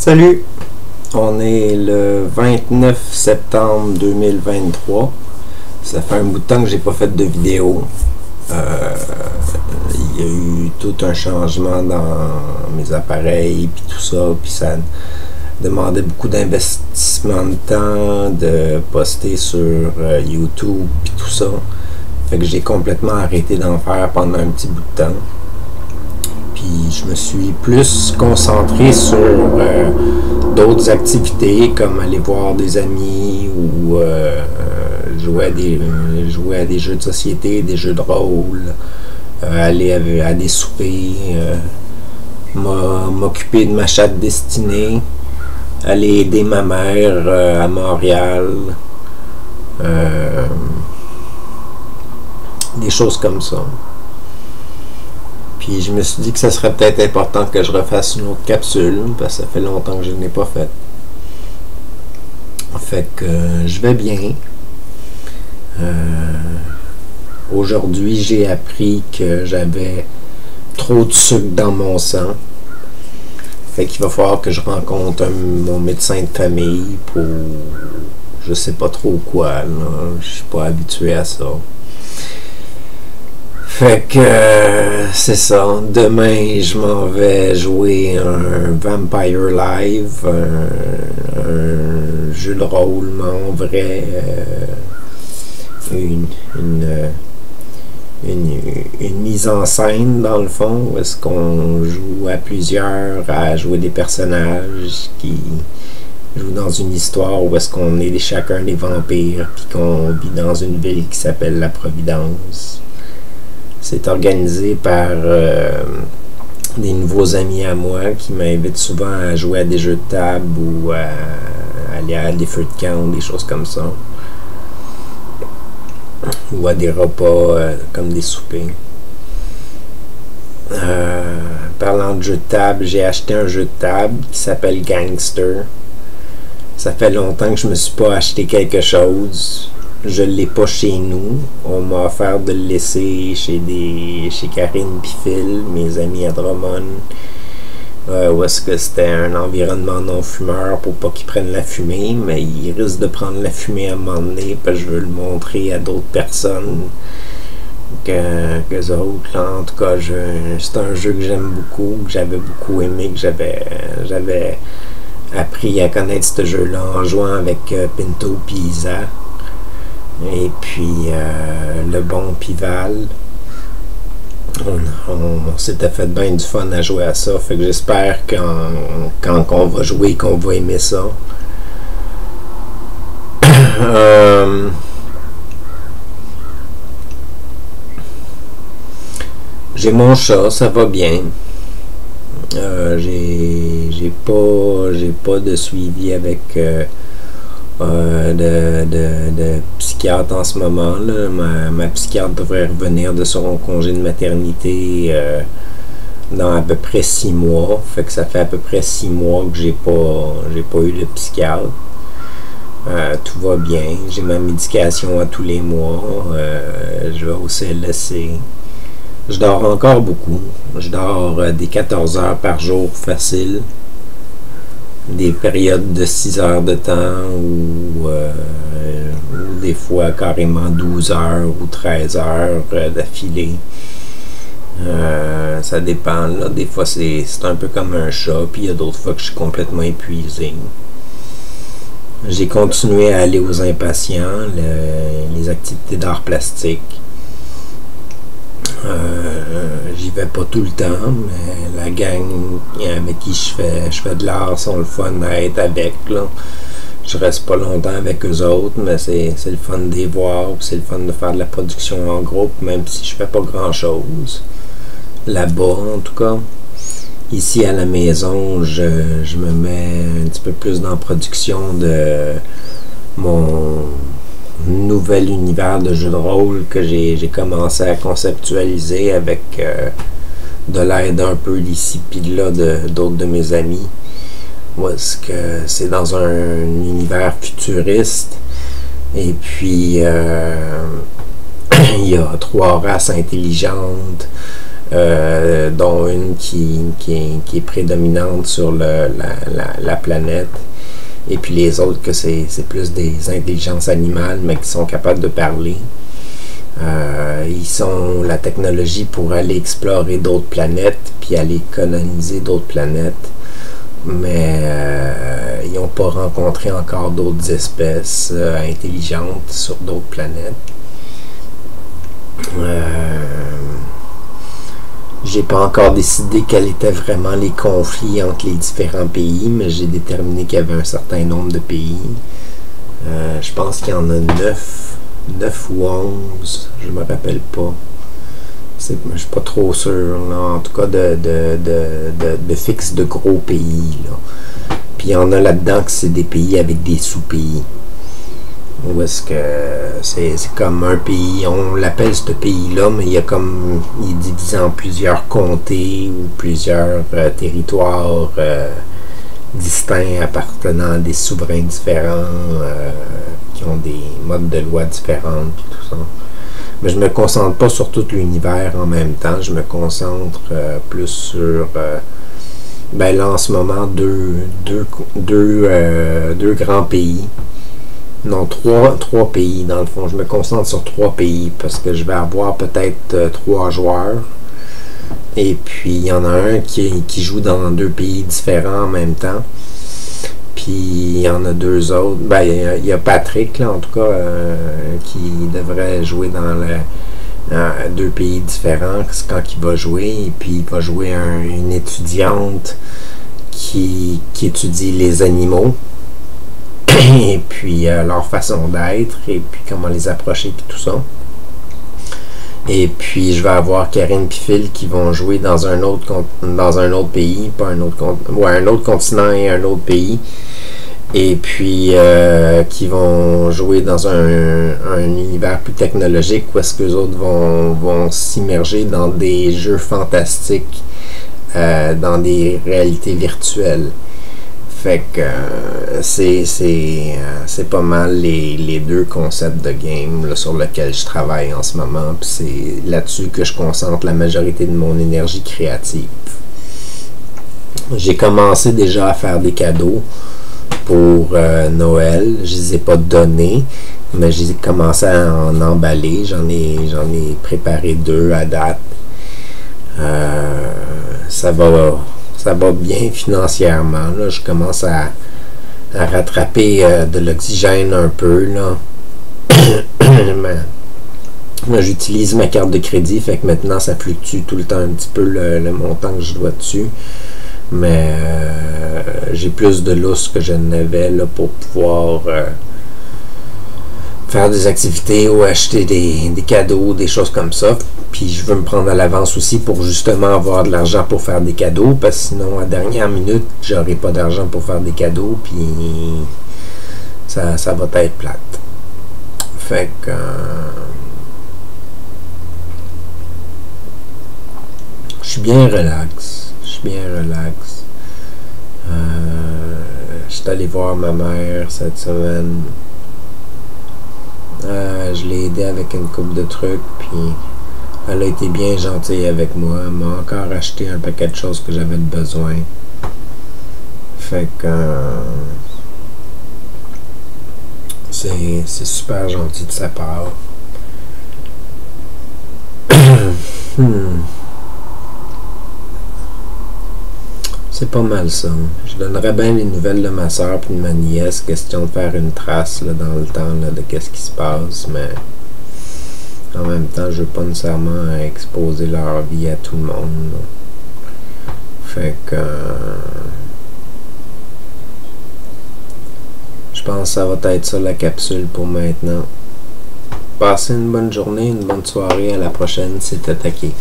Salut! On est le 29 septembre 2023. Ça fait un bout de temps que j'ai pas fait de vidéo. Il y a eu tout un changement dans mes appareils puis tout ça, puis ça demandait beaucoup d'investissement de temps de poster sur YouTube puis tout ça. Fait que j'ai complètement arrêté d'en faire pendant un petit bout de temps. Puis je me suis plus concentré sur d'autres activités comme aller voir des amis ou jouer à des jeux de société, des jeux de rôle, aller à des soupers, m'occuper de ma chatte destinée, aller aider ma mère à Montréal, des choses comme ça. Puis je me suis dit que ça serait peut-être important que je refasse une autre capsule, parce que ça fait longtemps que je ne l'ai pas faite. Fait que je vais bien. Aujourd'hui, j'ai appris que j'avais trop de sucre dans mon sang. Fait qu'il va falloir que je rencontre mon médecin de famille pour je sais pas trop quoi, là. Je suis pas habitué à ça. Fait que c'est ça. Demain, je m'en vais jouer un Vampire Live, un jeu de rôle, mais en vrai, une mise en scène dans le fond, où est-ce qu'on joue à plusieurs, à jouer des personnages qui jouent dans une histoire où est-ce qu'on est chacun des vampires, puis qu'on vit dans une ville qui s'appelle La Providence. C'est organisé par des nouveaux amis à moi qui m'invitent souvent à jouer à des jeux de table ou à aller à des feux de camp, des choses comme ça. Ou à des repas comme des soupers. Parlant de jeux de table, j'ai acheté un jeu de table qui s'appelle Gangster. Ça fait longtemps que je me suis pas acheté quelque chose. Je l'ai pas chez nous. On m'a offert de le laisser chez Karine puis Phil, mes amis à Drummond. Où est-ce que c'était un environnement non fumeur pour pas qu'ils prennent la fumée, mais ils risquent de prendre la fumée à un moment donné, parce que je veux le montrer à d'autres personnes qu'eux autres. Là, en tout cas, c'est un jeu que j'aime beaucoup, que j'avais beaucoup aimé, que j'avais appris à connaître ce jeu-là en jouant avec Pinto et Isa. Et puis le bon Pival. On s'était fait bien du fun à jouer à ça. Fait que j'espère quand on va jouer qu'on va aimer ça. J'ai mon chat, ça va bien. J'ai pas de suivi avec de psychiatre en ce moment là. Ma psychiatre devrait revenir de son congé de maternité dans à peu près 6 mois. Fait que ça fait à peu près 6 mois que j'ai pas eu de psychiatre. Tout va bien. J'ai ma médication à tous les mois. Je vais au CLSC. Je dors encore beaucoup. Je dors des 14 heures par jour facile. Des périodes de 6 heures de temps ou des fois carrément 12 heures ou 13 heures d'affilée. Ça dépend. Là. Des fois c'est un peu comme un chat, puis il y a d'autres fois que je suis complètement épuisé. J'ai continué à aller aux impatients, les activités d'art plastique. J'y vais pas tout le temps, mais la gang avec qui je fais de l'art sont le fun à être avec, là. Je reste pas longtemps avec eux autres, mais c'est le fun de les voir, c'est le fun de faire de la production en groupe, même si je fais pas grand chose là-bas en tout cas. Ici à la maison, je me mets un petit peu plus dans la production de mon nouvel univers de jeu de rôle que j'ai commencé à conceptualiser avec de l'aide un peu d'ici puis de là d'autres de mes amis. Où est-ce que c'est dans un univers futuriste et puis il y a 3 races intelligentes dont une qui est prédominante sur la planète. Et puis les autres, que c'est plus des intelligences animales, mais qui sont capables de parler. Ils ont la technologie pour aller explorer d'autres planètes, puis aller coloniser d'autres planètes. Mais ils n'ont pas rencontré encore d'autres espèces intelligentes sur d'autres planètes. J'ai pas encore décidé quels étaient vraiment les conflits entre les différents pays, mais j'ai déterminé qu'il y avait un certain nombre de pays. Je pense qu'il y en a 9 ou 11, je me rappelle pas. Je suis pas trop sûr, là. En tout cas de fixe de gros pays, là. Puis il y en a là-dedans que c'est des pays avec des sous-pays. Où est-ce que c'est comme un pays, on l'appelle ce pays-là, mais il est divisé en plusieurs comtés ou plusieurs territoires distincts appartenant à des souverains différents, qui ont des modes de loi différents, puis tout ça. Mais je me concentre pas sur tout l'univers en même temps, je me concentre plus sur là en ce moment deux grands pays. Non, trois pays dans le fond. Je me concentre sur 3 pays parce que je vais avoir peut-être 3 joueurs. Et puis il y en a un qui joue dans 2 pays différents en même temps. Puis il y en a 2 autres. Il y a Patrick, là, en tout cas, qui devrait jouer dans 2 pays différents quand il va jouer. Et puis il va jouer une étudiante qui étudie les animaux. Et puis leur façon d'être, et puis comment les approcher, puis tout ça. Et puis je vais avoir Karine et Phil qui vont jouer dans un autre pays, pas un autre continent et un autre pays. Et puis qui vont jouer dans un univers plus technologique où est-ce que les autres vont s'immerger dans des jeux fantastiques, dans des réalités virtuelles. Fait que c'est pas mal les 2 concepts de game là, sur lesquels je travaille en ce moment. Puis c'est là-dessus que je concentre la majorité de mon énergie créative. J'ai commencé déjà à faire des cadeaux pour Noël. Je les ai pas donnés, mais j'ai commencé à en emballer. J'en ai préparé 2 à date. Ça va bien financièrement. Là. Je commence à rattraper de l'oxygène un peu. Là. J'utilise ma carte de crédit, fait que maintenant ça fluctue tout le temps un petit peu le montant que je dois dessus. Mais j'ai plus de lousse que je n'avais là, pour pouvoir faire des activités ou acheter des cadeaux, des choses comme ça. Puis je veux me prendre à l'avance aussi pour justement avoir de l'argent pour faire des cadeaux, parce que sinon à dernière minute j'aurai pas d'argent pour faire des cadeaux, puis ça va être plate. Fait que je suis bien relax. Je suis allé voir ma mère cette semaine. Je l'ai aidé avec une couple de trucs, puis elle a été bien gentille avec moi. Elle m'a encore acheté un paquet de choses que j'avais besoin. Fait que c'est super gentil de sa part. C'est pas mal ça. Je donnerais bien les nouvelles de ma soeur et de ma nièce, question de faire une trace là, dans le temps là, de qu'est-ce qui se passe, mais en même temps, je veux pas nécessairement exposer leur vie à tout le monde. Là. Fait que je pense que ça va être ça la capsule pour maintenant. Passez une bonne journée, une bonne soirée. À la prochaine, c'est Attaqué.